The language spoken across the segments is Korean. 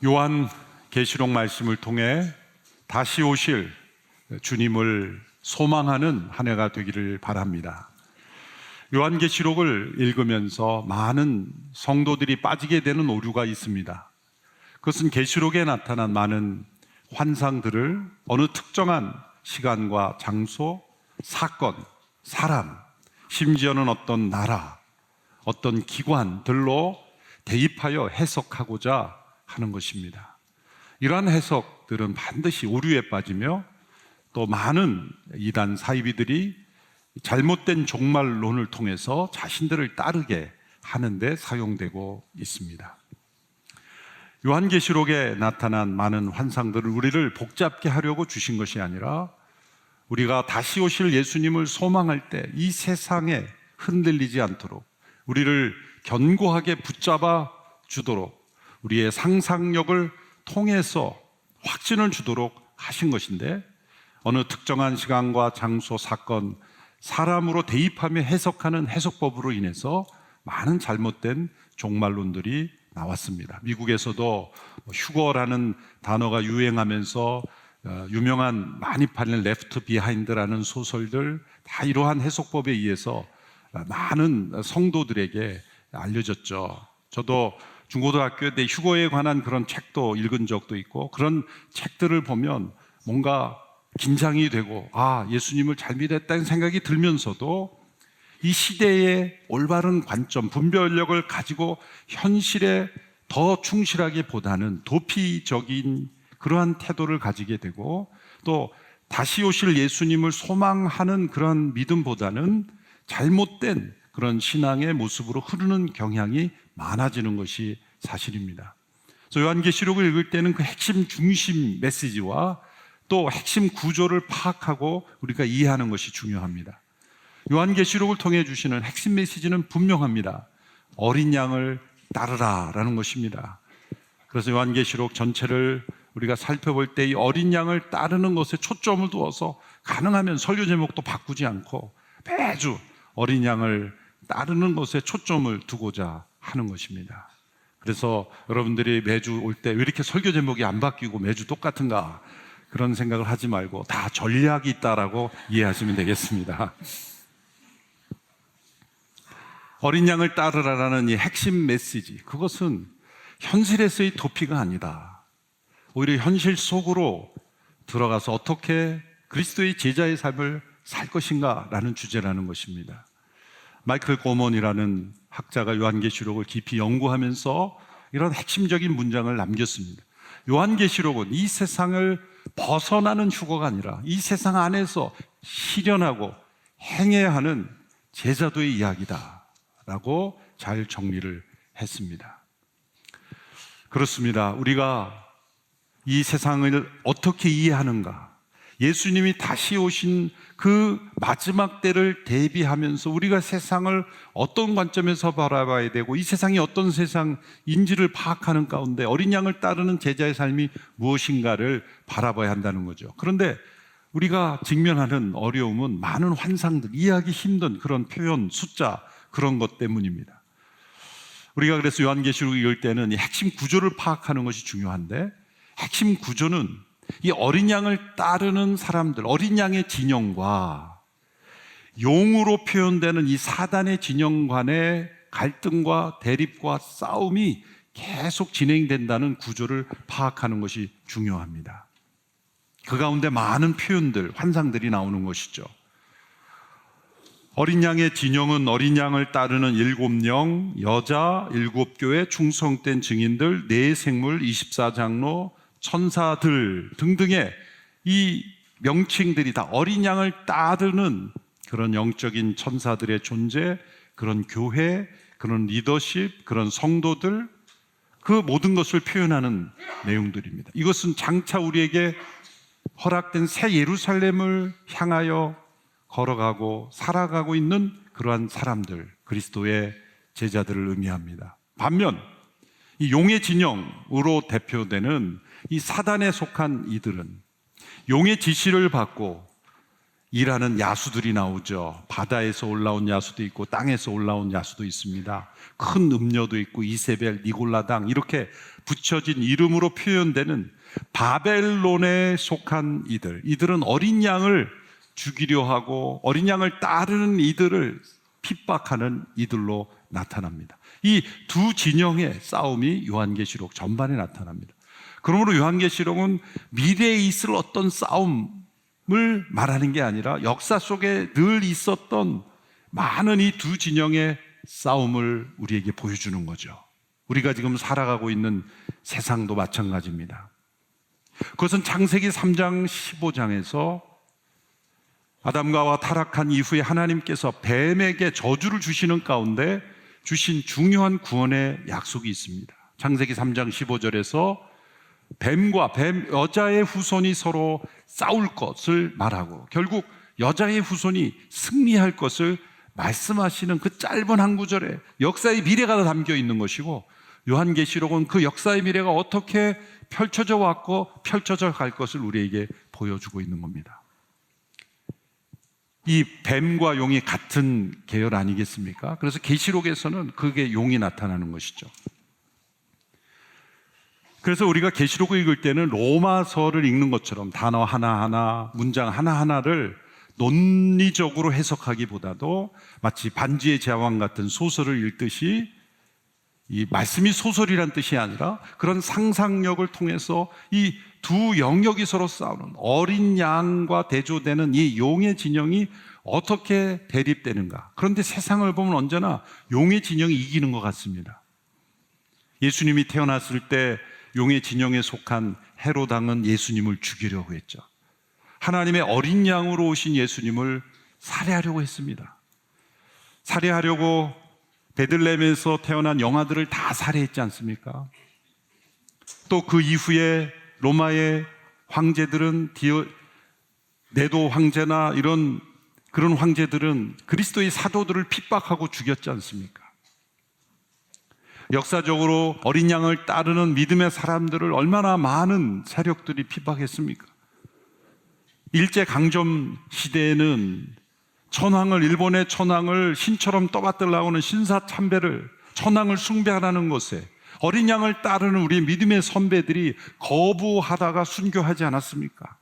요한 계시록 말씀을 통해 다시 오실 주님을 소망하는 한 해가 되기를 바랍니다. 요한 계시록을 읽으면서 많은 성도들이 빠지게 되는 오류가 있습니다. 그것은 계시록에 나타난 많은 환상들을 어느 특정한 시간과 장소, 사건, 사람, 심지어는 어떤 나라, 어떤 기관들로 대입하여 해석하고자 하는 것입니다. 이러한 해석들은 반드시 오류에 빠지며 또 많은 이단 사이비들이 잘못된 종말론을 통해서 자신들을 따르게 하는 데 사용되고 있습니다. 요한계시록에 나타난 많은 환상들을 우리를 복잡게 하려고 주신 것이 아니라 우리가 다시 오실 예수님을 소망할 때 이 세상에 흔들리지 않도록 우리를 견고하게 붙잡아 주도록 우리의 상상력을 통해서 확신을 주도록 하신 것인데, 어느 특정한 시간과 장소, 사건, 사람으로 대입하며 해석하는 해석법으로 인해서 많은 잘못된 종말론들이 나왔습니다. 미국에서도 휴거라는 단어가 유행하면서 유명한 많이 팔린 레프트 비하인드라는 소설들, 다 이러한 해석법에 의해서 많은 성도들에게 알려졌죠. 저도 중고등학교 때 휴거에 관한 그런 책도 읽은 적도 있고, 그런 책들을 보면 뭔가 긴장이 되고 예수님을 잘 믿었다는 생각이 들면서도 이 시대의 올바른 관점, 분별력을 가지고 현실에 더 충실하게 보다는 도피적인 그러한 태도를 가지게 되고, 또 다시 오실 예수님을 소망하는 그런 믿음보다는 잘못된 그런 신앙의 모습으로 흐르는 경향이 많아지는 것이 사실입니다. 그래서 요한계시록을 읽을 때는 그 핵심 중심 메시지와 또 핵심 구조를 파악하고 우리가 이해하는 것이 중요합니다. 요한계시록을 통해 주시는 핵심 메시지는 분명합니다. 어린 양을 따르라라는 것입니다. 그래서 요한계시록 전체를 우리가 살펴볼 때 이 어린 양을 따르는 것에 초점을 두어서 가능하면 설교 제목도 바꾸지 않고 매주 어린 양을 따르는 것에 초점을 두고자 하는 것입니다. 그래서 여러분들이 매주 올 때 왜 이렇게 설교 제목이 안 바뀌고 매주 똑같은가, 그런 생각을 하지 말고 다 전략이 있다라고 이해하시면 되겠습니다. 어린 양을 따르라라는 이 핵심 메시지, 그것은 현실에서의 도피가 아니다. 오히려 현실 속으로 들어가서 어떻게 그리스도의 제자의 삶을 살 것인가라는 주제라는 것입니다. 마이클 고먼이라는 학자가 요한계시록을 깊이 연구하면서 이런 핵심적인 문장을 남겼습니다. 요한계시록은 이 세상을 벗어나는 휴거가 아니라 이 세상 안에서 실현하고 행해야 하는 제자도의 이야기다 라고 잘 정리를 했습니다. 그렇습니다. 우리가 이 세상을 어떻게 이해하는가, 예수님이 다시 오신 그 마지막 때를 대비하면서 우리가 세상을 어떤 관점에서 바라봐야 되고 이 세상이 어떤 세상인지를 파악하는 가운데 어린 양을 따르는 제자의 삶이 무엇인가를 바라봐야 한다는 거죠. 그런데 우리가 직면하는 어려움은 많은 환상들, 이해하기 힘든 그런 표현, 숫자, 그런 것 때문입니다. 우리가 그래서 요한계시록을 읽을 때는 이 핵심 구조를 파악하는 것이 중요한데, 핵심 구조는 이 어린 양을 따르는 사람들, 어린 양의 진영과 용으로 표현되는 이 사단의 진영 간의 갈등과 대립과 싸움이 계속 진행된다는 구조를 파악하는 것이 중요합니다. 그 가운데 많은 표현들, 환상들이 나오는 것이죠. 어린 양의 진영은 어린 양을 따르는 7영, 여자 7교회, 충성된 증인들, 4생물, 24장로, 천사들 등등의 이 명칭들이 다 어린 양을 따르는 그런 영적인 천사들의 존재, 그런 교회, 그런 리더십, 그런 성도들, 그 모든 것을 표현하는 내용들입니다. 이것은 장차 우리에게 허락된 새 예루살렘을 향하여 걸어가고 살아가고 있는 그러한 사람들, 그리스도의 제자들을 의미합니다. 반면 이 용의 진영으로 대표되는 이 사단에 속한 이들은 용의 지시를 받고 일하는 야수들이 나오죠. 바다에서 올라온 야수도 있고 땅에서 올라온 야수도 있습니다. 큰 음녀도 있고 이세벨, 니골라당 이렇게 붙여진 이름으로 표현되는 바벨론에 속한 이들은 어린 양을 죽이려 하고 어린 양을 따르는 이들을 핍박하는 이들로 나타납니다. 이 두 진영의 싸움이 요한계시록 전반에 나타납니다. 그러므로 요한계시록은 미래에 있을 어떤 싸움을 말하는 게 아니라 역사 속에 늘 있었던 많은 이 두 진영의 싸움을 우리에게 보여주는 거죠. 우리가 지금 살아가고 있는 세상도 마찬가지입니다. 그것은 창세기 3장 15장에서 아담과 하와가 타락한 이후에 하나님께서 뱀에게 저주를 주시는 가운데 주신 중요한 구원의 약속이 있습니다. 창세기 3장 15절에서 뱀과 여자의 후손이 서로 싸울 것을 말하고 결국 여자의 후손이 승리할 것을 말씀하시는 그 짧은 한 구절에 역사의 미래가 담겨 있는 것이고, 요한계시록은 그 역사의 미래가 어떻게 펼쳐져 왔고 펼쳐져 갈 것을 우리에게 보여주고 있는 겁니다. 이 뱀과 용이 같은 계열 아니겠습니까? 그래서 계시록에서는 그게 용이 나타나는 것이죠. 그래서 우리가 계시록을 읽을 때는 로마서를 읽는 것처럼 단어 하나하나, 문장 하나하나를 논리적으로 해석하기보다도 마치 반지의 제왕 같은 소설을 읽듯이, 이 말씀이 소설이란 뜻이 아니라 그런 상상력을 통해서 이 두 영역이 서로 싸우는, 어린 양과 대조되는 이 용의 진영이 어떻게 대립되는가. 그런데 세상을 보면 언제나 용의 진영이 이기는 것 같습니다. 예수님이 태어났을 때 용의 진영에 속한 헤롯 왕은 예수님을 죽이려고 했죠. 하나님의 어린 양으로 오신 예수님을 살해하려고 했습니다. 살해하려고 베들레헴에서 태어난 영아들을 다 살해했지 않습니까? 또 그 이후에 로마의 황제들은 네도 황제나 그런 황제들은 그리스도의 사도들을 핍박하고 죽였지 않습니까? 역사적으로 어린 양을 따르는 믿음의 사람들을 얼마나 많은 세력들이 핍박했습니까? 일제강점 시대에는 일본의 천황을 신처럼 떠받들라고 하는 신사참배를, 천황을 숭배하라는 것에 어린 양을 따르는 우리 믿음의 선배들이 거부하다가 순교하지 않았습니까?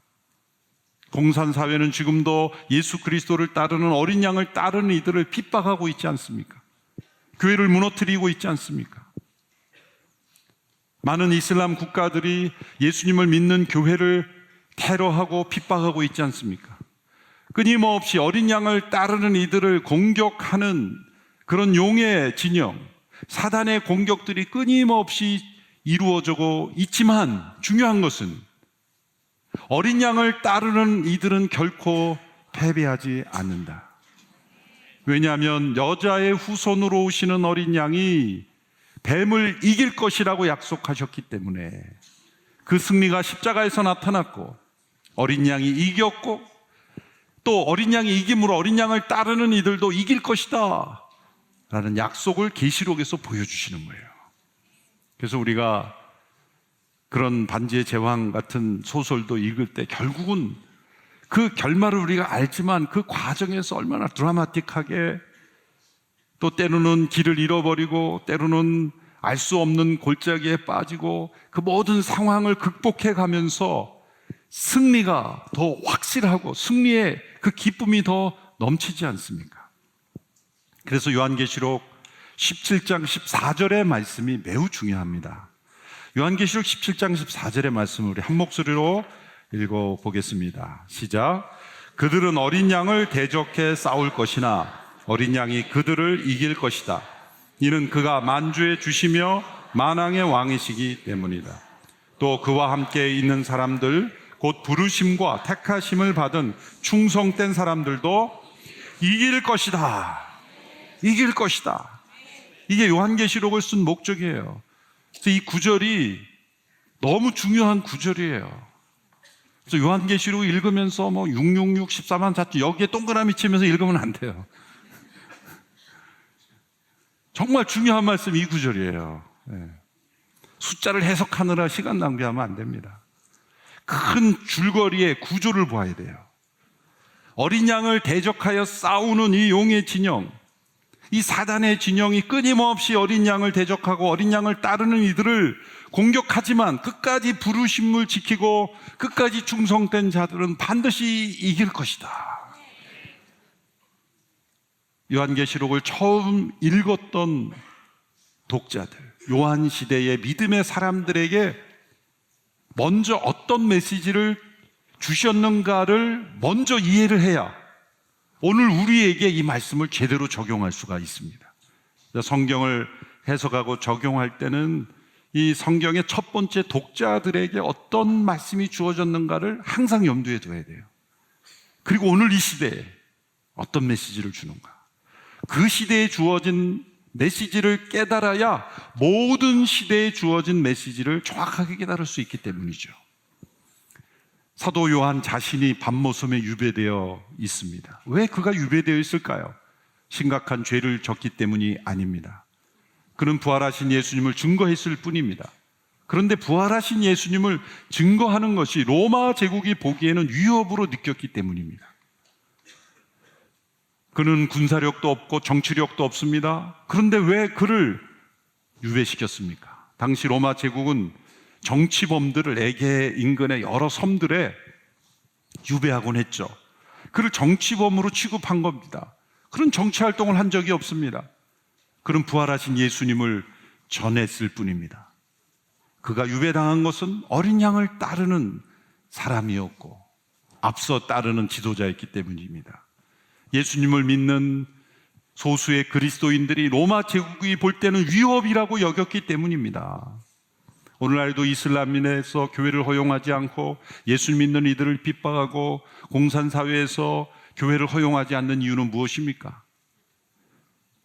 공산사회는 지금도 예수 그리스도를 따르는 어린 양을 따르는 이들을 핍박하고 있지 않습니까? 교회를 무너뜨리고 있지 않습니까? 많은 이슬람 국가들이 예수님을 믿는 교회를 테러하고 핍박하고 있지 않습니까? 끊임없이 어린 양을 따르는 이들을 공격하는 그런 용의 진영, 사단의 공격들이 끊임없이 이루어지고 있지만, 중요한 것은 어린 양을 따르는 이들은 결코 패배하지 않는다. 왜냐하면 여자의 후손으로 오시는 어린 양이 뱀을 이길 것이라고 약속하셨기 때문에 그 승리가 십자가에서 나타났고, 어린 양이 이겼고, 또 어린 양이 이김으로 어린 양을 따르는 이들도 이길 것이다 라는 약속을 계시록에서 보여주시는 거예요. 그래서 우리가 그런 반지의 제왕 같은 소설도 읽을 때 결국은 그 결말을 우리가 알지만 그 과정에서 얼마나 드라마틱하게, 또 때로는 길을 잃어버리고 때로는 알 수 없는 골짜기에 빠지고 그 모든 상황을 극복해 가면서 승리가 더 확실하고 승리의 그 기쁨이 더 넘치지 않습니까? 그래서 요한계시록 17장 14절의 말씀이 매우 중요합니다. 요한계시록 17장 14절의 말씀을 우리 한 목소리로 읽어보겠습니다. 시작. 그들은 어린 양을 대적해 싸울 것이나 어린 양이 그들을 이길 것이다. 이는 그가 만주의 주시며 만왕의 왕이시기 때문이다. 또 그와 함께 있는 사람들, 곧 부르심과 택하심을 받은 충성된 사람들도 이길 것이다. 이길 것이다. 이게 요한계시록을 쓴 목적이에요. 그래서 이 구절이 너무 중요한 구절이에요. 그래서 요한계시록을 읽으면서 666, 14만 4천 여기에 동그라미 치면서 읽으면 안 돼요. 정말 중요한 말씀이 이 구절이에요. 숫자를 해석하느라 시간 낭비하면 안 됩니다. 큰 줄거리의 구조를 봐야 돼요. 어린 양을 대적하여 싸우는 이 용의 진영, 이 사단의 진영이 끊임없이 어린 양을 대적하고 어린 양을 따르는 이들을 공격하지만 끝까지 부르심을 지키고 끝까지 충성된 자들은 반드시 이길 것이다. 요한계시록을 처음 읽었던 독자들, 요한 시대의 믿음의 사람들에게 먼저 어떤 메시지를 주셨는가를 먼저 이해를 해야 오늘 우리에게 이 말씀을 제대로 적용할 수가 있습니다. 성경을 해석하고 적용할 때는 이 성경의 첫 번째 독자들에게 어떤 말씀이 주어졌는가를 항상 염두에 둬야 돼요. 그리고 오늘 이 시대에 어떤 메시지를 주는가, 그 시대에 주어진 메시지를 깨달아야 모든 시대에 주어진 메시지를 정확하게 깨달을 수 있기 때문이죠. 사도 요한 자신이 밤모섬에 유배되어 있습니다. 왜 그가 유배되어 있을까요? 심각한 죄를 졌기 때문이 아닙니다. 그는 부활하신 예수님을 증거했을 뿐입니다. 그런데 부활하신 예수님을 증거하는 것이 로마 제국이 보기에는 위협으로 느꼈기 때문입니다. 그는 군사력도 없고 정치력도 없습니다. 그런데 왜 그를 유배시켰습니까? 당시 로마 제국은 정치범들을 에게 인근의 여러 섬들에 유배하곤 했죠. 그를 정치범으로 취급한 겁니다. 그런 정치활동을 한 적이 없습니다. 그는 부활하신 예수님을 전했을 뿐입니다. 그가 유배당한 것은 어린 양을 따르는 사람이었고 앞서 따르는 지도자였기 때문입니다. 예수님을 믿는 소수의 그리스도인들이 로마 제국이 볼 때는 위협이라고 여겼기 때문입니다. 오늘날도 이슬람인에서 교회를 허용하지 않고 예수 믿는 이들을 핍박하고 공산사회에서 교회를 허용하지 않는 이유는 무엇입니까?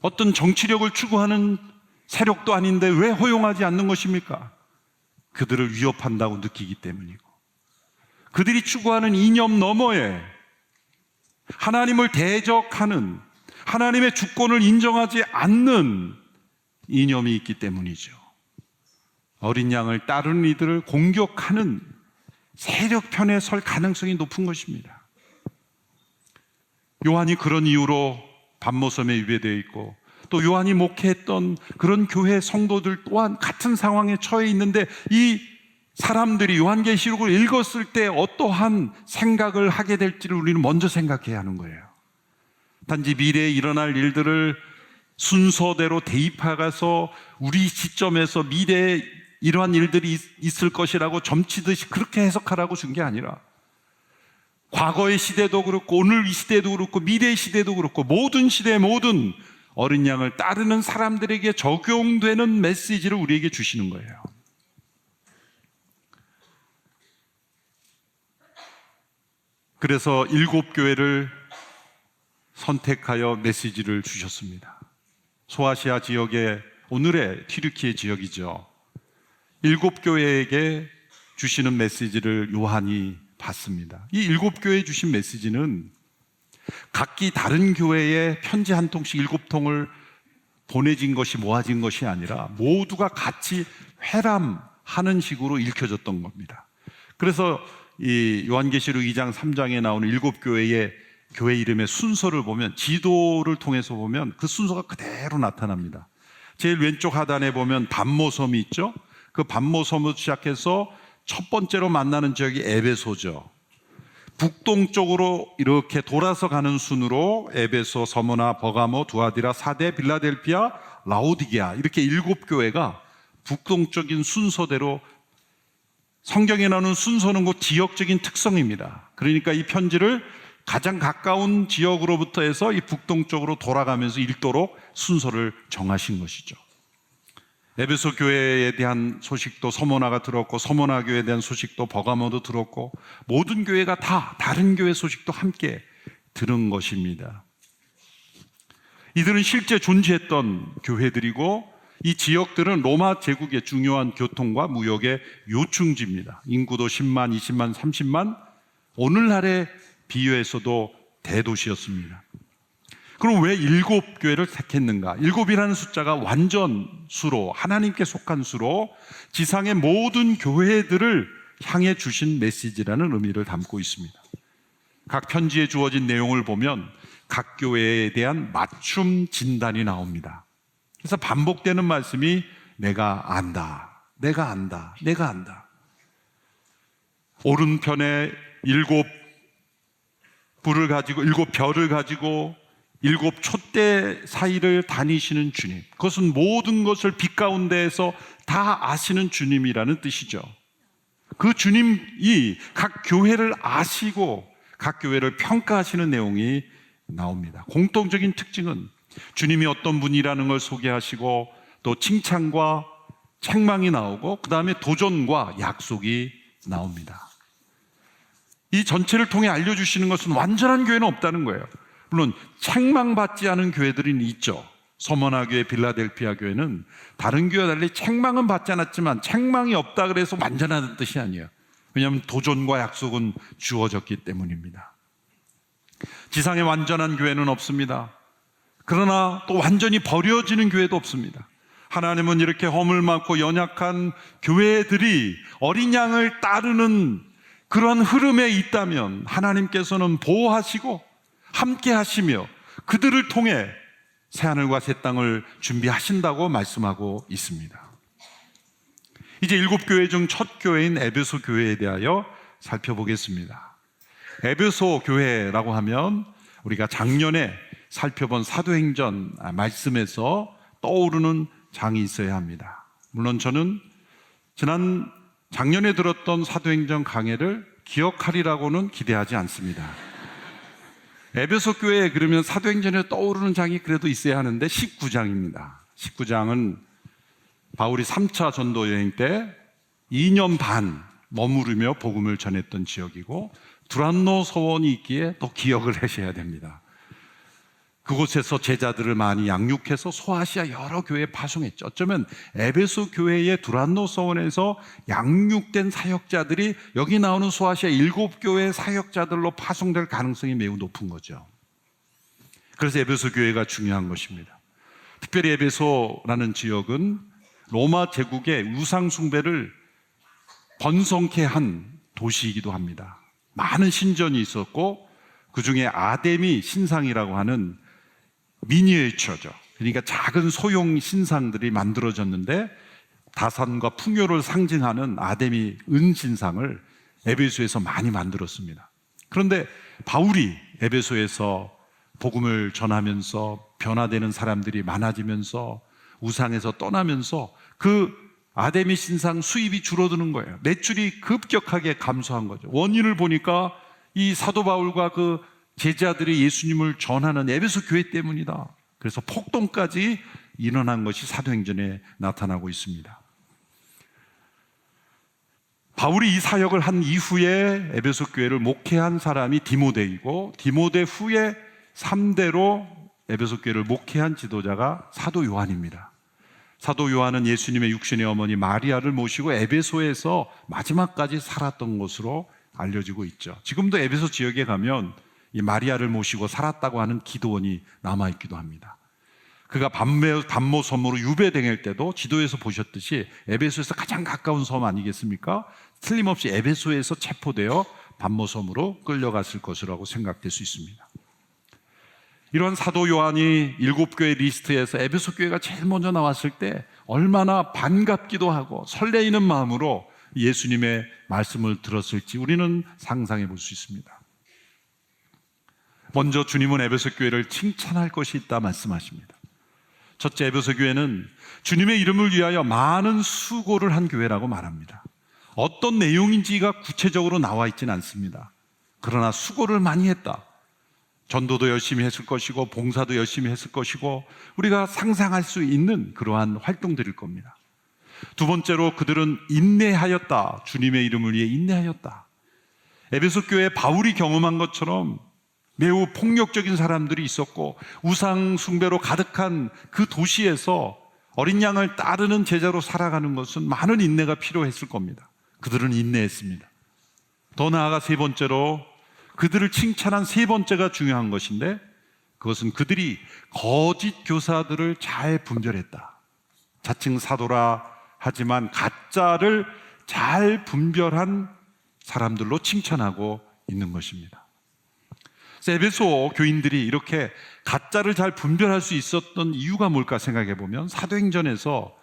어떤 정치력을 추구하는 세력도 아닌데 왜 허용하지 않는 것입니까? 그들을 위협한다고 느끼기 때문이고, 그들이 추구하는 이념 너머에 하나님을 대적하는, 하나님의 주권을 인정하지 않는 이념이 있기 때문이죠. 어린 양을 따르는 이들을 공격하는 세력 편에 설 가능성이 높은 것입니다. 요한이 그런 이유로 밤모섬에 유배되어 있고, 또 요한이 목회했던 그런 교회 성도들 또한 같은 상황에 처해 있는데, 이 사람들이 요한계시록을 읽었을 때 어떠한 생각을 하게 될지를 우리는 먼저 생각해야 하는 거예요. 단지 미래에 일어날 일들을 순서대로 대입해가서 우리 시점에서 미래에 이러한 일들이 있을 것이라고 점치듯이 그렇게 해석하라고 준 게 아니라, 과거의 시대도 그렇고 오늘 이 시대도 그렇고 미래의 시대도 그렇고 모든 시대의 모든 어린 양을 따르는 사람들에게 적용되는 메시지를 우리에게 주시는 거예요. 그래서 7교회를 선택하여 메시지를 주셨습니다. 소아시아 지역의 오늘의 튀르키예 지역이죠. 7교회에게 주시는 메시지를 요한이 받습니다. 이 7교회에 주신 메시지는 각기 다른 교회에 편지 한 통씩 7통을 보내진 것이 모아진 것이 아니라 모두가 같이 회람하는 식으로 읽혀졌던 겁니다. 그래서 이 요한계시록 2장 3장에 나오는 7교회의 교회 이름의 순서를 보면, 지도를 통해서 보면 그 순서가 그대로 나타납니다. 제일 왼쪽 하단에 보면 밤모섬이 있죠. 그 밤모섬으로 시작해서 첫 번째로 만나는 지역이 에베소죠. 북동쪽으로 이렇게 돌아서 가는 순으로 에베소, 서머나, 버가모, 두아디라, 사데, 빌라델피아, 라오디게아, 이렇게 7교회가 북동적인 순서대로, 성경에 나오는 순서는 그 지역적인 특성입니다. 그러니까 이 편지를 가장 가까운 지역으로부터 해서 이 북동쪽으로 돌아가면서 읽도록 순서를 정하신 것이죠. 에베소 교회에 대한 소식도 서모나가 들었고, 서모나 교회에 대한 소식도 버가모도 들었고, 모든 교회가 다 다른 교회 소식도 함께 들은 것입니다. 이들은 실제 존재했던 교회들이고, 이 지역들은 로마 제국의 중요한 교통과 무역의 요충지입니다. 인구도 10만, 20만, 30만, 오늘날에 비유해서도 대도시였습니다. 그럼 왜 7교회를 택했는가? 7이라는 숫자가 완전 수로, 하나님께 속한 수로 지상의 모든 교회들을 향해 주신 메시지라는 의미를 담고 있습니다. 각 편지에 주어진 내용을 보면 각 교회에 대한 맞춤 진단이 나옵니다. 그래서 반복되는 말씀이 내가 안다, 내가 안다, 내가 안다. 오른편에 7불을 가지고 7별을 가지고 7촛대 사이를 다니시는 주님, 그것은 모든 것을 빛 가운데에서 다 아시는 주님이라는 뜻이죠. 그 주님이 각 교회를 아시고 각 교회를 평가하시는 내용이 나옵니다. 공통적인 특징은 주님이 어떤 분이라는 걸 소개하시고 또 칭찬과 책망이 나오고 그 다음에 도전과 약속이 나옵니다. 이 전체를 통해 알려주시는 것은 완전한 교회는 없다는 거예요. 물론 책망받지 않은 교회들은 있죠. 서머나 교회, 빌라델피아 교회는 다른 교회와 달리 책망은 받지 않았지만 책망이 없다 그래서 완전하다는 뜻이 아니에요. 왜냐하면 도전과 약속은 주어졌기 때문입니다. 지상에 완전한 교회는 없습니다. 그러나 또 완전히 버려지는 교회도 없습니다. 하나님은 이렇게 허물 많고 연약한 교회들이 어린 양을 따르는 그러한 흐름에 있다면 하나님께서는 보호하시고 함께 하시며 그들을 통해 새하늘과 새 땅을 준비하신다고 말씀하고 있습니다. 이제 7교회 중 첫 교회인 에베소 교회에 대하여 살펴보겠습니다. 에베소 교회라고 하면 우리가 작년에 살펴본 사도행전 말씀에서 떠오르는 장이 있어야 합니다. 물론 저는 작년에 들었던 사도행전 강해를 기억하리라고는 기대하지 않습니다. 에베소 교회에 그러면 사도행전에 떠오르는 장이 그래도 있어야 하는데 19장입니다. 19장은 바울이 3차 전도 여행 때 2년 반 머무르며 복음을 전했던 지역이고 두란노 서원이 있기에 또 기억을 하셔야 됩니다. 그곳에서 제자들을 많이 양육해서 소아시아 여러 교회에 파송했죠. 어쩌면 에베소 교회의 두란노 서원에서 양육된 사역자들이 여기 나오는 소아시아 7교회 사역자들로 파송될 가능성이 매우 높은 거죠. 그래서 에베소 교회가 중요한 것입니다. 특별히 에베소라는 지역은 로마 제국의 우상 숭배를 번성케 한 도시이기도 합니다. 많은 신전이 있었고 그 중에 아데미 신상이라고 하는 미니에이처죠. 그러니까 작은 소형 신상들이 만들어졌는데 다산과 풍요를 상징하는 아데미 은신상을 에베소에서 많이 만들었습니다. 그런데 바울이 에베소에서 복음을 전하면서 변화되는 사람들이 많아지면서 우상에서 떠나면서 그 아데미 신상 수입이 줄어드는 거예요. 매출이 급격하게 감소한 거죠. 원인을 보니까 이 사도 바울과 그 제자들이 예수님을 전하는 에베소 교회 때문이다. 그래서 폭동까지 일어난 것이 사도행전에 나타나고 있습니다. 바울이 이 사역을 한 이후에 에베소 교회를 목회한 사람이 디모데이고 디모데 후에 3대로 에베소 교회를 목회한 지도자가 사도 요한입니다. 사도 요한은 예수님의 육신의 어머니 마리아를 모시고 에베소에서 마지막까지 살았던 것으로 알려지고 있죠. 지금도 에베소 지역에 가면 이 마리아를 모시고 살았다고 하는 기도원이 남아있기도 합니다. 그가 반모 섬으로 유배 당할 때도 지도에서 보셨듯이 에베소에서 가장 가까운 섬 아니겠습니까? 틀림없이 에베소에서 체포되어 반모 섬으로 끌려갔을 것이라고 생각될 수 있습니다. 이런 사도 요한이 7교회 리스트에서 에베소 교회가 제일 먼저 나왔을 때 얼마나 반갑기도 하고 설레이는 마음으로 예수님의 말씀을 들었을지 우리는 상상해 볼 수 있습니다. 먼저 주님은 에베소 교회를 칭찬할 것이 있다 말씀하십니다. 첫째, 에베소 교회는 주님의 이름을 위하여 많은 수고를 한 교회라고 말합니다. 어떤 내용인지가 구체적으로 나와 있지는 않습니다. 그러나 수고를 많이 했다. 전도도 열심히 했을 것이고 봉사도 열심히 했을 것이고 우리가 상상할 수 있는 그러한 활동들일 겁니다. 두 번째로 그들은 인내하였다. 주님의 이름을 위해 인내하였다. 에베소 교회에 바울이 경험한 것처럼 매우 폭력적인 사람들이 있었고 우상 숭배로 가득한 그 도시에서 어린 양을 따르는 제자로 살아가는 것은 많은 인내가 필요했을 겁니다. 그들은 인내했습니다. 더 나아가 세 번째로 그들을 칭찬한 세 번째가 중요한 것인데 그것은 그들이 거짓 교사들을 잘 분별했다. 자칭 사도라 하지만 가짜를 잘 분별한 사람들로 칭찬하고 있는 것입니다. 그래서 에베소 교인들이 이렇게 가짜를 잘 분별할 수 있었던 이유가 뭘까 생각해 보면, 사도행전에서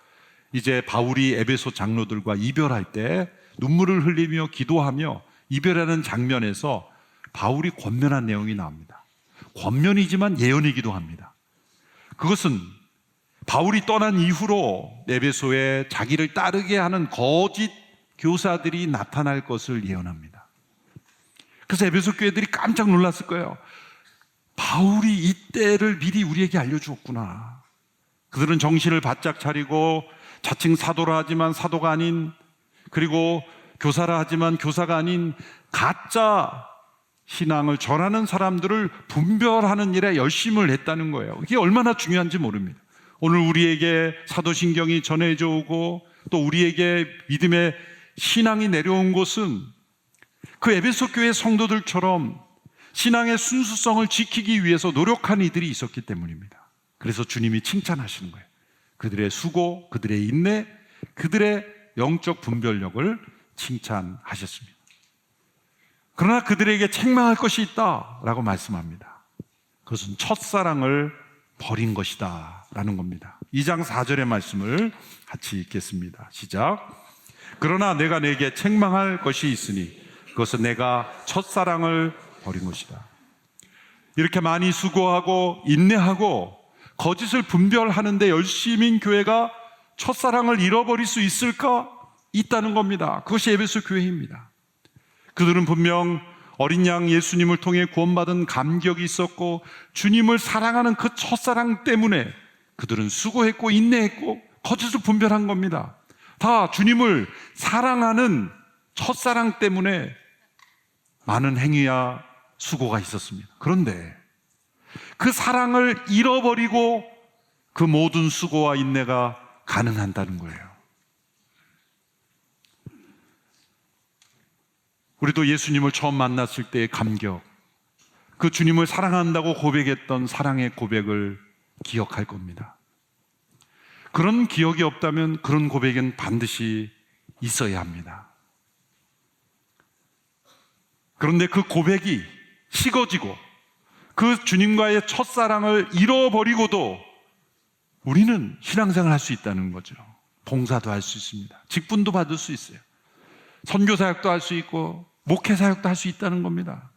이제 바울이 에베소 장로들과 이별할 때 눈물을 흘리며 기도하며 이별하는 장면에서 바울이 권면한 내용이 나옵니다. 권면이지만 예언이기도 합니다. 그것은 바울이 떠난 이후로 에베소에 자기를 따르게 하는 거짓 교사들이 나타날 것을 예언합니다. 그래서 에베소 교회들이 깜짝 놀랐을 거예요. 바울이 이때를 미리 우리에게 알려주었구나. 그들은 정신을 바짝 차리고 자칭 사도라 하지만 사도가 아닌, 그리고 교사라 하지만 교사가 아닌 가짜 신앙을 전하는 사람들을 분별하는 일에 열심을 했다는 거예요. 이게 얼마나 중요한지 모릅니다. 오늘 우리에게 사도신경이 전해져 오고 또 우리에게 믿음의 신앙이 내려온 것은 그 에베소 교회 성도들처럼 신앙의 순수성을 지키기 위해서 노력한 이들이 있었기 때문입니다. 그래서 주님이 칭찬하시는 거예요. 그들의 수고, 그들의 인내, 그들의 영적 분별력을 칭찬하셨습니다. 그러나 그들에게 책망할 것이 있다라고 말씀합니다. 그것은 첫사랑을 버린 것이다 라는 겁니다. 2장 4절의 말씀을 같이 읽겠습니다. 시작. 그러나 내가 내게 책망할 것이 있으니 그것은 내가 첫사랑을 버린 것이다. 이렇게 많이 수고하고 인내하고 거짓을 분별하는데 열심인 교회가 첫사랑을 잃어버릴 수 있을까? 있다는 겁니다. 그것이 에베소 교회입니다. 그들은 분명 어린 양 예수님을 통해 구원받은 감격이 있었고 주님을 사랑하는 그 첫사랑 때문에 그들은 수고했고 인내했고 거짓을 분별한 겁니다. 다 주님을 사랑하는 첫사랑 때문에 많은 행위와 수고가 있었습니다. 그런데 그 사랑을 잃어버리고 그 모든 수고와 인내가 가능한다는 거예요. 우리도 예수님을 처음 만났을 때의 감격, 그 주님을 사랑한다고 고백했던 사랑의 고백을 기억할 겁니다. 그런 기억이 없다면 그런 고백은 반드시 있어야 합니다. 그런데 그 고백이 식어지고 그 주님과의 첫사랑을 잃어버리고도 우리는 신앙생활을 할 수 있다는 거죠. 봉사도 할 수 있습니다. 직분도 받을 수 있어요. 선교사역도 할 수 있고 목회사역도 할 수 있다는 겁니다.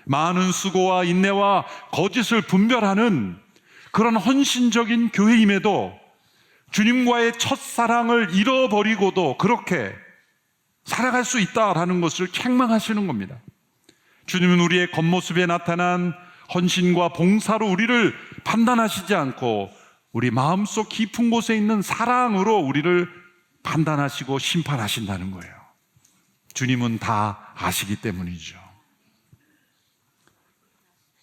많은 수고와 인내와 거짓을 분별하는 그런 헌신적인 교회임에도 주님과의 첫사랑을 잃어버리고도 그렇게 살아갈 수 있다라는 것을 책망하시는 겁니다. 주님은 우리의 겉모습에 나타난 헌신과 봉사로 우리를 판단하시지 않고 우리 마음속 깊은 곳에 있는 사랑으로 우리를 판단하시고 심판하신다는 거예요. 주님은 다 아시기 때문이죠.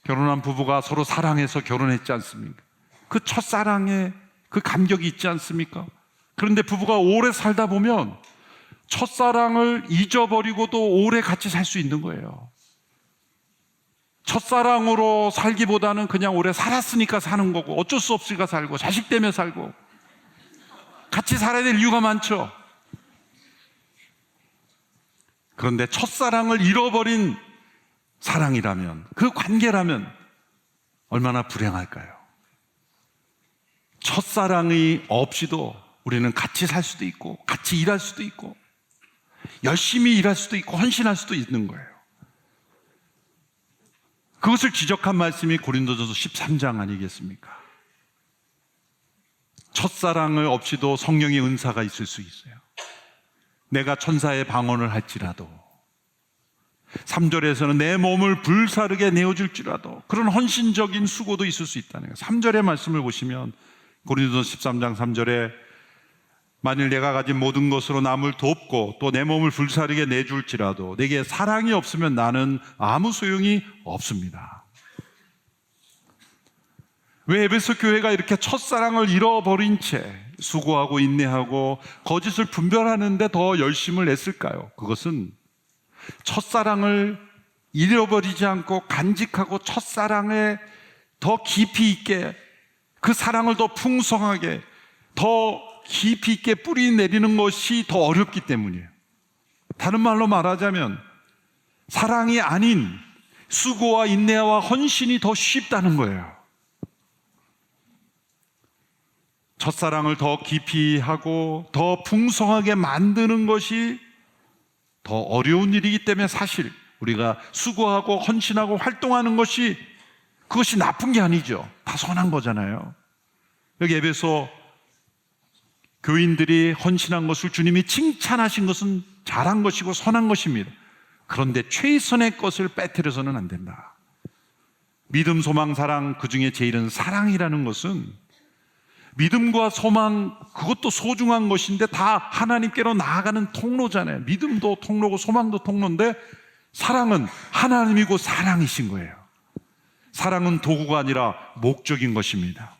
결혼한 부부가 서로 사랑해서 결혼했지 않습니까? 그 첫사랑에 그 감격이 있지 않습니까? 그런데 부부가 오래 살다 보면 첫사랑을 잊어버리고도 오래 같이 살 수 있는 거예요. 첫사랑으로 살기보다는 그냥 오래 살았으니까 사는 거고 어쩔 수 없으니까 살고 자식 때문에 살고 같이 살아야 될 이유가 많죠. 그런데 첫사랑을 잃어버린 사랑이라면, 그 관계라면 얼마나 불행할까요? 첫사랑이 없이도 우리는 같이 살 수도 있고 같이 일할 수도 있고 열심히 일할 수도 있고 헌신할 수도 있는 거예요. 그것을 지적한 말씀이 고린도전서 13장 아니겠습니까? 첫사랑을 없이도 성령의 은사가 있을 수 있어요. 내가 천사의 방언을 할지라도, 3절에서는 내 몸을 불사르게 내어줄지라도, 그런 헌신적인 수고도 있을 수 있다는 거예요. 3절의 말씀을 보시면 고린도전서 13장 3절에 만일 내가 가진 모든 것으로 남을 돕고 또 내 몸을 불사르게 내줄지라도 내게 사랑이 없으면 나는 아무 소용이 없습니다. 왜 에베소 교회가 이렇게 첫사랑을 잃어버린 채 수고하고 인내하고 거짓을 분별하는데 더 열심을 냈을까요? 그것은 첫사랑을 잃어버리지 않고 간직하고 첫사랑에 더 깊이 있게, 그 사랑을 더 풍성하게 더 깊이 있게 뿌리 내리는 것이 더 어렵기 때문이에요. 다른 말로 말하자면 사랑이 아닌 수고와 인내와 헌신이 더 쉽다는 거예요. 첫사랑을 더 깊이 하고 더 풍성하게 만드는 것이 더 어려운 일이기 때문에 사실 우리가 수고하고 헌신하고 활동하는 것이 그것이 나쁜 게 아니죠. 다 선한 거잖아요. 여기 에베소 교인들이 헌신한 것을 주님이 칭찬하신 것은 잘한 것이고 선한 것입니다. 그런데 최선의 것을 빼뜨려서는 안 된다. 믿음, 소망, 사랑, 그 중에 제일은 사랑이라는 것은 믿음과 소망, 그것도 소중한 것인데 다 하나님께로 나아가는 통로잖아요. 믿음도 통로고 소망도 통로인데 사랑은 하나님이고 사랑이신 거예요. 사랑은 도구가 아니라 목적인 것입니다.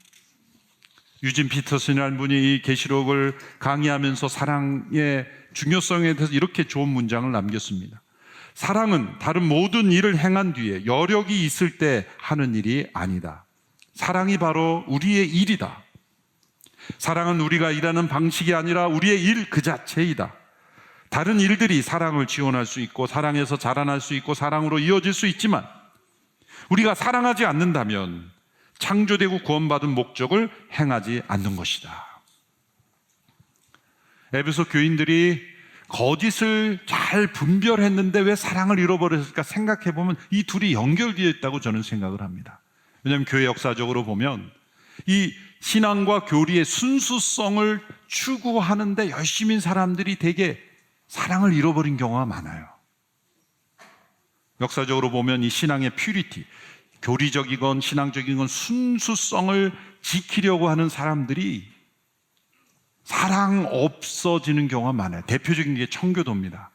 유진 피터슨이라는 분이 이 계시록을 강의하면서 사랑의 중요성에 대해서 이렇게 좋은 문장을 남겼습니다. 사랑은 다른 모든 일을 행한 뒤에 여력이 있을 때 하는 일이 아니다. 사랑이 바로 우리의 일이다. 사랑은 우리가 일하는 방식이 아니라 우리의 일 그 자체이다. 다른 일들이 사랑을 지원할 수 있고 사랑에서 자라날 수 있고 사랑으로 이어질 수 있지만 우리가 사랑하지 않는다면 창조되고 구원받은 목적을 행하지 않는 것이다. 에베소 교인들이 거짓을 잘 분별했는데 왜 사랑을 잃어버렸을까 생각해보면 이 둘이 연결되어 있다고 저는 생각을 합니다. 왜냐하면 교회 역사적으로 보면 이 신앙과 교리의 순수성을 추구하는데 열심인 사람들이 되게 사랑을 잃어버린 경우가 많아요. 역사적으로 보면 이 신앙의 퓨리티, 교리적이건 신앙적이건 순수성을 지키려고 하는 사람들이 사랑 없어지는 경우가 많아요. 대표적인 게 청교도입니다.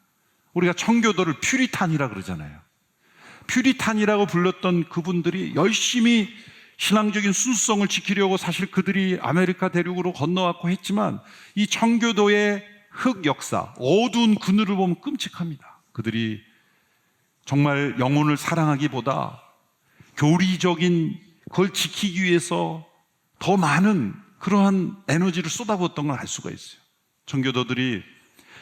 우리가 청교도를 퓨리탄이라 그러잖아요. 퓨리탄이라고 불렀던 그분들이 열심히 신앙적인 순수성을 지키려고 사실 그들이 아메리카 대륙으로 건너왔고 했지만 이 청교도의 흑 역사, 어두운 그늘을 보면 끔찍합니다. 그들이 정말 영혼을 사랑하기보다 교리적인 그걸 지키기 위해서 더 많은 그러한 에너지를 쏟아부었던 걸 알 수가 있어요. 청교도들이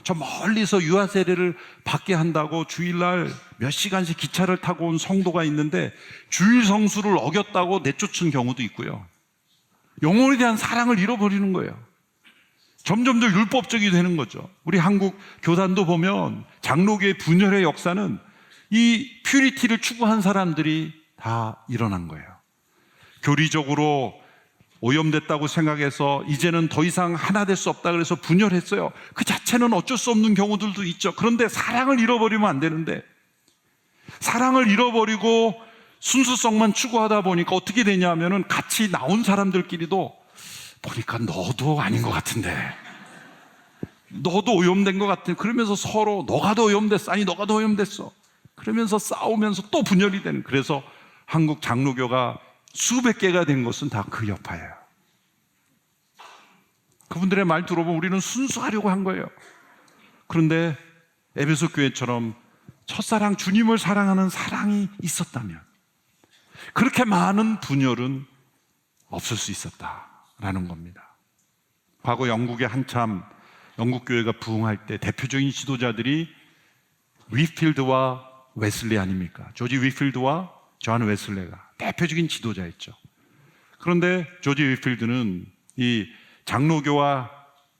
저 멀리서 유아 세례를 받게 한다고 주일날 몇 시간씩 기차를 타고 온 성도가 있는데 주일 성수를 어겼다고 내쫓은 경우도 있고요. 영혼에 대한 사랑을 잃어버리는 거예요. 점점 더 율법적이 되는 거죠. 우리 한국 교단도 보면 장로교의 분열의 역사는 이 퓨리티를 추구한 사람들이 다 일어난 거예요. 교리적으로 오염됐다고 생각해서 이제는 더 이상 하나 될 수 없다 그래서 분열했어요. 그 자체는 어쩔 수 없는 경우들도 있죠. 그런데 사랑을 잃어버리면 안 되는데 사랑을 잃어버리고 순수성만 추구하다 보니까 어떻게 되냐면은 같이 나온 사람들끼리도 보니까 너도 아닌 것 같은데 너도 오염된 것 같아. 그러면서 서로 너가 더 오염됐어. 아니 너가 더 오염됐어. 그러면서 싸우면서 또 분열이 되는. 그래서 한국 장로교가 수백 개가 된 것은 다 그 여파예요. 그분들의 말 들어보면 우리는 순수하려고 한 거예요. 그런데 에베소 교회처럼 첫사랑 주님을 사랑하는 사랑이 있었다면 그렇게 많은 분열은 없을 수 있었다라는 겁니다. 과거 영국에 한참 영국 교회가 부흥할 때 대표적인 지도자들이 위필드와 웨슬리 아닙니까? 조지 위필드와 존 웨슬레가 대표적인 지도자였죠. 그런데 조지 위필드는 이 장로교와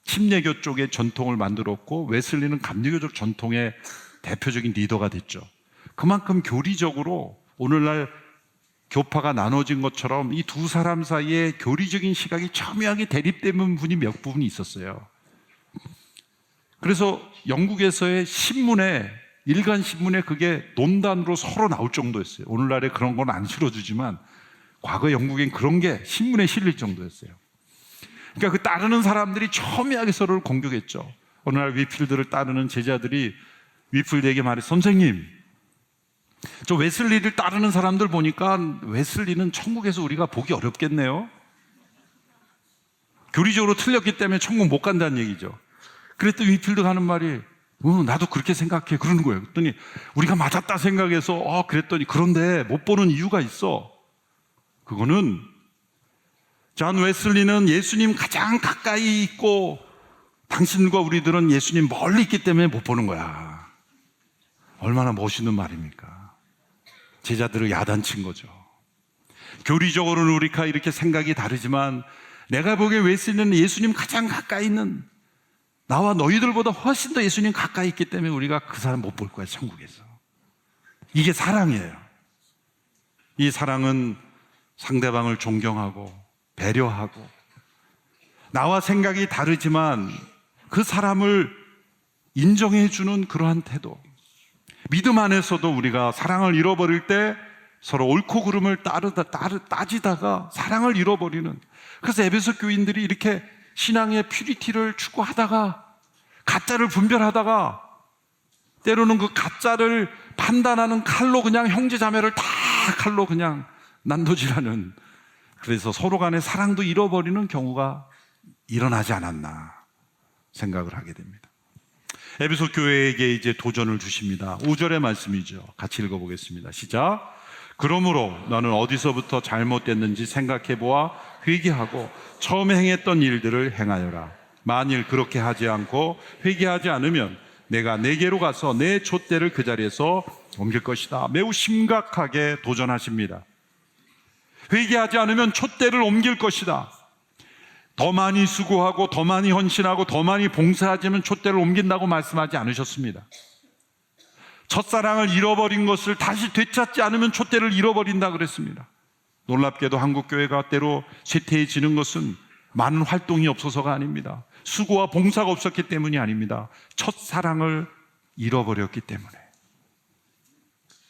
침례교 쪽의 전통을 만들었고 웨슬리는 감리교적 전통의 대표적인 리더가 됐죠. 그만큼 교리적으로 오늘날 교파가 나눠진 것처럼 이 두 사람 사이에 교리적인 시각이 첨예하게 대립되는 분이 몇 부분이 있었어요. 그래서 영국에서의 신문에 일간 신문에 그게 논단으로 서로 나올 정도였어요. 오늘날에 그런 건 안 실어주지만 과거 영국엔 그런 게 신문에 실릴 정도였어요. 그러니까 그 따르는 사람들이 첨예하게 서로를 공격했죠. 어느 날 위필드를 따르는 제자들이 위필드에게 말해, 선생님, 저 웨슬리를 따르는 사람들 보니까 웨슬리는 천국에서 우리가 보기 어렵겠네요. 교리적으로 틀렸기 때문에 천국 못 간다는 얘기죠. 그랬더니 위필드가 하는 말이 나도 그렇게 생각해. 그러는 거예요. 그랬더니 우리가 맞았다 생각해서 그랬더니 그런데 못 보는 이유가 있어. 그거는 존 웨슬리는 예수님 가장 가까이 있고 당신과 우리들은 예수님 멀리 있기 때문에 못 보는 거야. 얼마나 멋있는 말입니까? 제자들을 야단친 거죠. 교리적으로는 우리가 이렇게 생각이 다르지만 내가 보기에 웨슬리는 예수님 가장 가까이 있는, 나와 너희들보다 훨씬 더 예수님 가까이 있기 때문에 우리가 그 사람 못 볼 거야, 천국에서. 이게 사랑이에요. 이 사랑은 상대방을 존경하고 배려하고, 나와 생각이 다르지만 그 사람을 인정해주는 그러한 태도. 믿음 안에서도 우리가 사랑을 잃어버릴 때 서로 옳고 그름을 따지다가 사랑을 잃어버리는, 그래서 에베소 교인들이 이렇게 신앙의 퓨리티를 추구하다가 가짜를 분별하다가 때로는 그 가짜를 판단하는 칼로 그냥 형제자매를 다 칼로 그냥 난도질하는, 그래서 서로 간의 사랑도 잃어버리는 경우가 일어나지 않았나 생각을 하게 됩니다. 에베소 교회에게 이제 도전을 주십니다. 5절의 말씀이죠. 같이 읽어보겠습니다. 시작. 그러므로 너는 어디서부터 잘못됐는지 생각해보아 회개하고 처음에 행했던 일들을 행하여라. 만일 그렇게 하지 않고 회개하지 않으면 내가 내게로 가서 내 촛대를 그 자리에서 옮길 것이다. 매우 심각하게 도전하십니다. 회개하지 않으면 촛대를 옮길 것이다. 더 많이 수고하고 더 많이 헌신하고 더 많이 봉사하지만 촛대를 옮긴다고 말씀하지 않으셨습니다. 첫사랑을 잃어버린 것을 다시 되찾지 않으면 촛대를 잃어버린다 그랬습니다. 놀랍게도 한국교회가 때로 쇠퇴해지는 것은 많은 활동이 없어서가 아닙니다. 수고와 봉사가 없었기 때문이 아닙니다. 첫사랑을 잃어버렸기 때문에.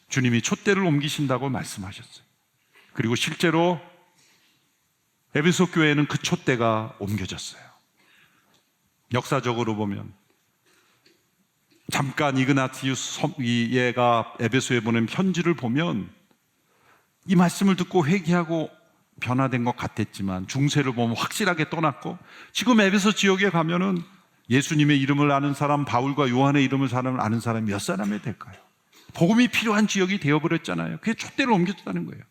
주님이 촛대를 옮기신다고 말씀하셨어요. 그리고 실제로 에베소 교회에는 그 촛대가 옮겨졌어요. 역사적으로 보면 잠깐 이그나티우스가 에베소에 보낸 편지를 보면 이 말씀을 듣고 회개하고 변화된 것 같았지만 중세를 보면 확실하게 떠났고, 지금 에베소 지역에 가면은 예수님의 이름을 아는 사람, 바울과 요한의 이름을 아는 사람이 몇 사람이 될까요? 복음이 필요한 지역이 되어버렸잖아요. 그게 촛대를 옮겼다는 거예요.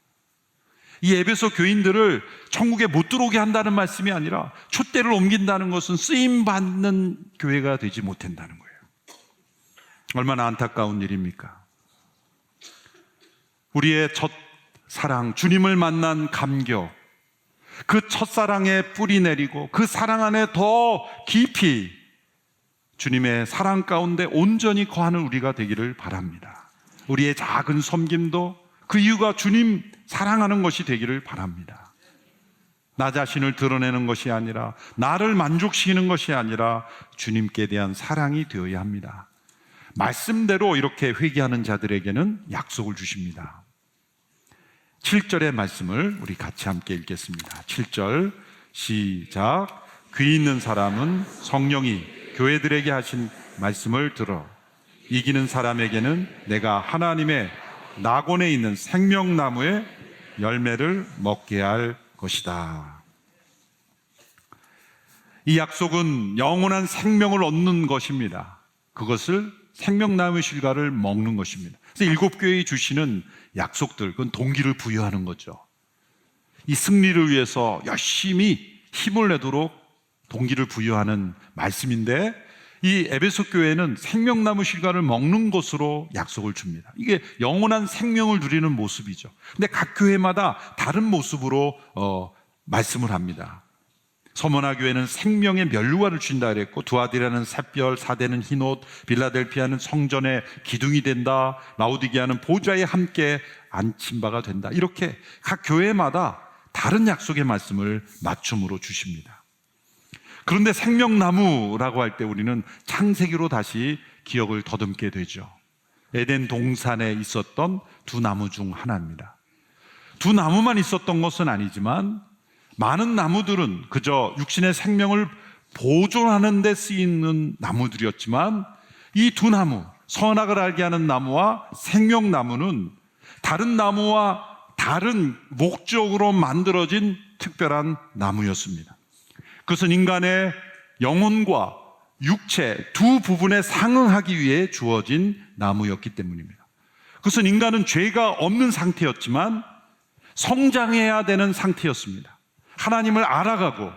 이 에베소 교인들을 천국에 못 들어오게 한다는 말씀이 아니라 촛대를 옮긴다는 것은 쓰임받는 교회가 되지 못한다는 거예요. 얼마나 안타까운 일입니까? 우리의 첫사랑, 주님을 만난 감격, 그 첫사랑에 뿌리 내리고 그 사랑 안에 더 깊이 주님의 사랑 가운데 온전히 거하는 우리가 되기를 바랍니다. 우리의 작은 섬김도 그 이유가 주님 사랑하는 것이 되기를 바랍니다. 나 자신을 드러내는 것이 아니라, 나를 만족시키는 것이 아니라 주님께 대한 사랑이 되어야 합니다. 말씀대로 이렇게 회개하는 자들에게는 약속을 주십니다. 7절의 말씀을 우리 같이 함께 읽겠습니다. 7절 시작. 귀 있는 사람은 성령이 교회들에게 하신 말씀을 들어 이기는 사람에게는 내가 하나님의 낙원에 있는 생명나무의 열매를 먹게 할 것이다. 이 약속은 영원한 생명을 얻는 것입니다. 그것을 생명나무의 실과를 먹는 것입니다. 그래서 7교회에 주시는 약속들, 그건 동기를 부여하는 거죠. 이 승리를 위해서 열심히 힘을 내도록 동기를 부여하는 말씀인데, 이 에베소 교회는 생명나무 실과를 먹는 것으로 약속을 줍니다. 이게 영원한 생명을 누리는 모습이죠. 근데 각 교회마다 다른 모습으로 말씀을 합니다. 서머나 교회는 생명의 면류관을 주신다 그랬고, 두아디라는 샛별, 사대는 흰옷, 빌라델피아는 성전의 기둥이 된다, 라오디게아는 보좌에 함께 앉힌 바가 된다. 이렇게 각 교회마다 다른 약속의 말씀을 맞춤으로 주십니다. 그런데 생명나무라고 할 때 우리는 창세기로 다시 기억을 더듬게 되죠. 에덴 동산에 있었던 두 나무 중 하나입니다. 두 나무만 있었던 것은 아니지만 많은 나무들은 그저 육신의 생명을 보존하는 데 쓰이는 나무들이었지만, 이 두 나무, 선악을 알게 하는 나무와 생명나무는 다른 나무와 다른 목적으로 만들어진 특별한 나무였습니다. 그것은 인간의 영혼과 육체 두 부분에 상응하기 위해 주어진 나무였기 때문입니다. 그것은 인간은 죄가 없는 상태였지만 성장해야 되는 상태였습니다. 하나님을 알아가고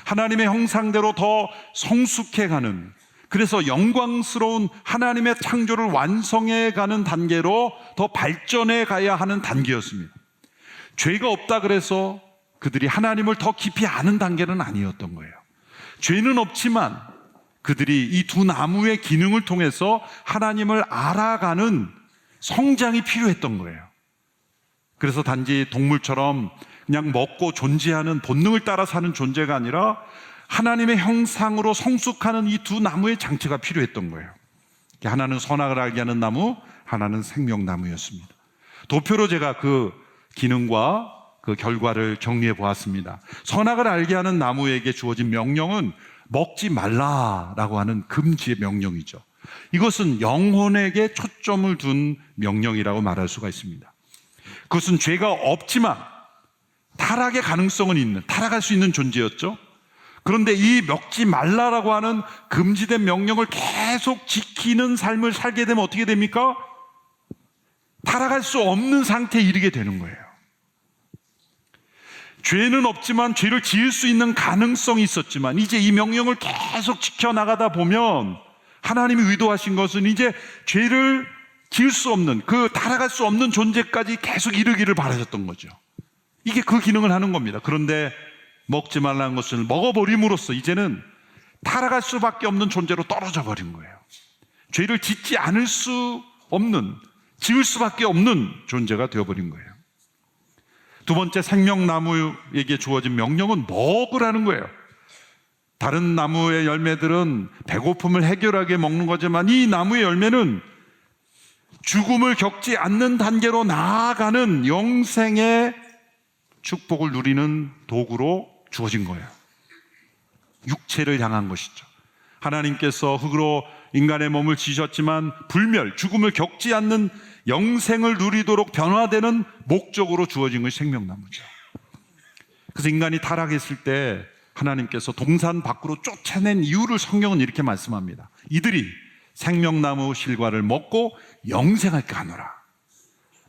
하나님의 형상대로 더 성숙해가는 그래서 영광스러운 하나님의 창조를 완성해 가는 단계로 더 발전해 가야 하는 단계였습니다. 죄가 없다 그래서 그들이 하나님을 더 깊이 아는 단계는 아니었던 거예요. 죄는 없지만 그들이 이 두 나무의 기능을 통해서 하나님을 알아가는 성장이 필요했던 거예요. 그래서 단지 동물처럼 그냥 먹고 존재하는 본능을 따라 사는 존재가 아니라 하나님의 형상으로 성숙하는 이 두 나무의 장치가 필요했던 거예요. 하나는 선악을 알게 하는 나무, 하나는 생명나무였습니다. 도표로 제가 그 기능과 그 결과를 정리해 보았습니다. 선악을 알게 하는 나무에게 주어진 명령은 먹지 말라라고 하는 금지의 명령이죠. 이것은 영혼에게 초점을 둔 명령이라고 말할 수가 있습니다. 그것은 죄가 없지만 타락의 가능성은 있는, 타락할 수 있는 존재였죠. 그런데 이 먹지 말라라고 하는 금지된 명령을 계속 지키는 삶을 살게 되면 어떻게 됩니까? 타락할 수 없는 상태에 이르게 되는 거예요. 죄는 없지만 죄를 지을 수 있는 가능성이 있었지만 이제 이 명령을 계속 지켜나가다 보면 하나님이 의도하신 것은 이제 죄를 지을 수 없는, 그 타락할 수 없는 존재까지 계속 이르기를 바라셨던 거죠. 이게 그 기능을 하는 겁니다. 그런데 먹지 말라는 것을 먹어버림으로써 이제는 타락할 수밖에 없는 존재로 떨어져 버린 거예요. 죄를 짓지 않을 수 없는, 지을 수밖에 없는 존재가 되어버린 거예요. 두 번째, 생명나무에게 주어진 명령은 먹으라는 거예요. 다른 나무의 열매들은 배고픔을 해결하게 먹는 거지만 이 나무의 열매는 죽음을 겪지 않는 단계로 나아가는 영생의 축복을 누리는 도구로 주어진 거예요. 육체를 향한 것이죠. 하나님께서 흙으로 인간의 몸을 지으셨지만 불멸, 죽음을 겪지 않는 영생을 누리도록 변화되는 목적으로 주어진 것이 생명나무죠. 그래서 인간이 타락했을 때 하나님께서 동산 밖으로 쫓아낸 이유를 성경은 이렇게 말씀합니다. 이들이 생명나무 실과를 먹고 영생할까 하노라.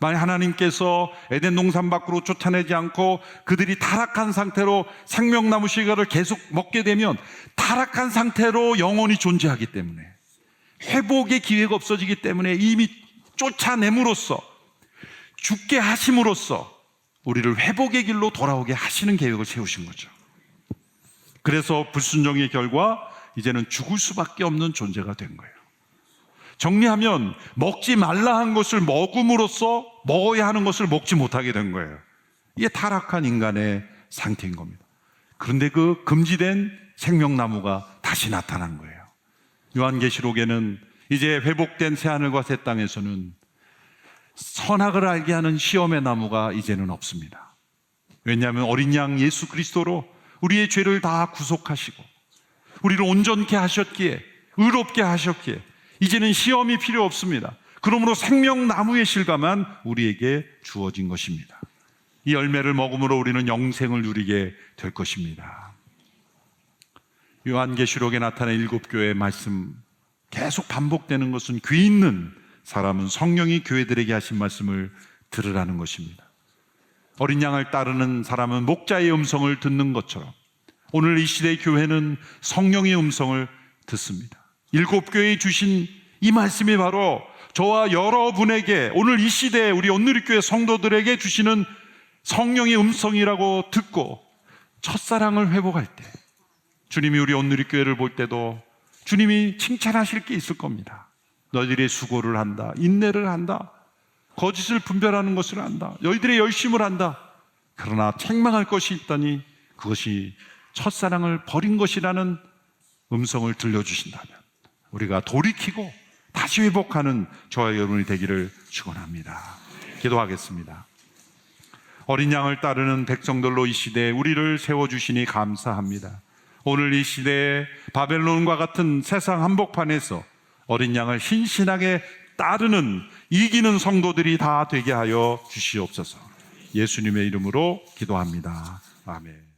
만약 하나님께서 에덴 동산 밖으로 쫓아내지 않고 그들이 타락한 상태로 생명나무 실과를 계속 먹게 되면 타락한 상태로 영혼이 존재하기 때문에 회복의 기회가 없어지기 때문에 이미 쫓아냄으로써, 죽게 하심으로써 우리를 회복의 길로 돌아오게 하시는 계획을 세우신 거죠. 그래서 불순종의 결과 이제는 죽을 수밖에 없는 존재가 된 거예요. 정리하면 먹지 말라 한 것을 먹음으로써 먹어야 하는 것을 먹지 못하게 된 거예요. 이게 타락한 인간의 상태인 겁니다. 그런데 그 금지된 생명나무가 다시 나타난 거예요. 요한계시록에는 이제 회복된 새하늘과 새 땅에서는 선악을 알게 하는 시험의 나무가 이제는 없습니다. 왜냐하면 어린 양 예수 그리스도로 우리의 죄를 다 구속하시고 우리를 온전케 하셨기에, 의롭게 하셨기에 이제는 시험이 필요 없습니다. 그러므로 생명나무의 실과만 우리에게 주어진 것입니다. 이 열매를 먹음으로 우리는 영생을 누리게 될 것입니다. 요한계시록에 나타난 7교회의 말씀 계속 반복되는 것은 귀 있는 사람은 성령이 교회들에게 하신 말씀을 들으라는 것입니다. 어린 양을 따르는 사람은 목자의 음성을 듣는 것처럼 오늘 이 시대의 교회는 성령의 음성을 듣습니다. 7교회에 주신 이 말씀이 바로 저와 여러분에게 오늘 이 시대에 우리 온누리교회 성도들에게 주시는 성령의 음성이라고 듣고 첫사랑을 회복할 때 주님이 우리 온누리교회를 볼 때도 주님이 칭찬하실 게 있을 겁니다. 너희들의 수고를 한다, 인내를 한다, 거짓을 분별하는 것을 한다, 너희들의 열심을 한다. 그러나 책망할 것이 있다니 그것이 첫사랑을 버린 것이라는 음성을 들려주신다면 우리가 돌이키고 다시 회복하는 저와 여러분이 되기를 축원합니다. 기도하겠습니다. 어린 양을 따르는 백성들로 이 시대에 우리를 세워주시니 감사합니다. 오늘 이 시대에 바벨론과 같은 세상 한복판에서 어린 양을 신신하게 따르는 이기는 성도들이 다 되게 하여 주시옵소서. 예수님의 이름으로 기도합니다. 아멘.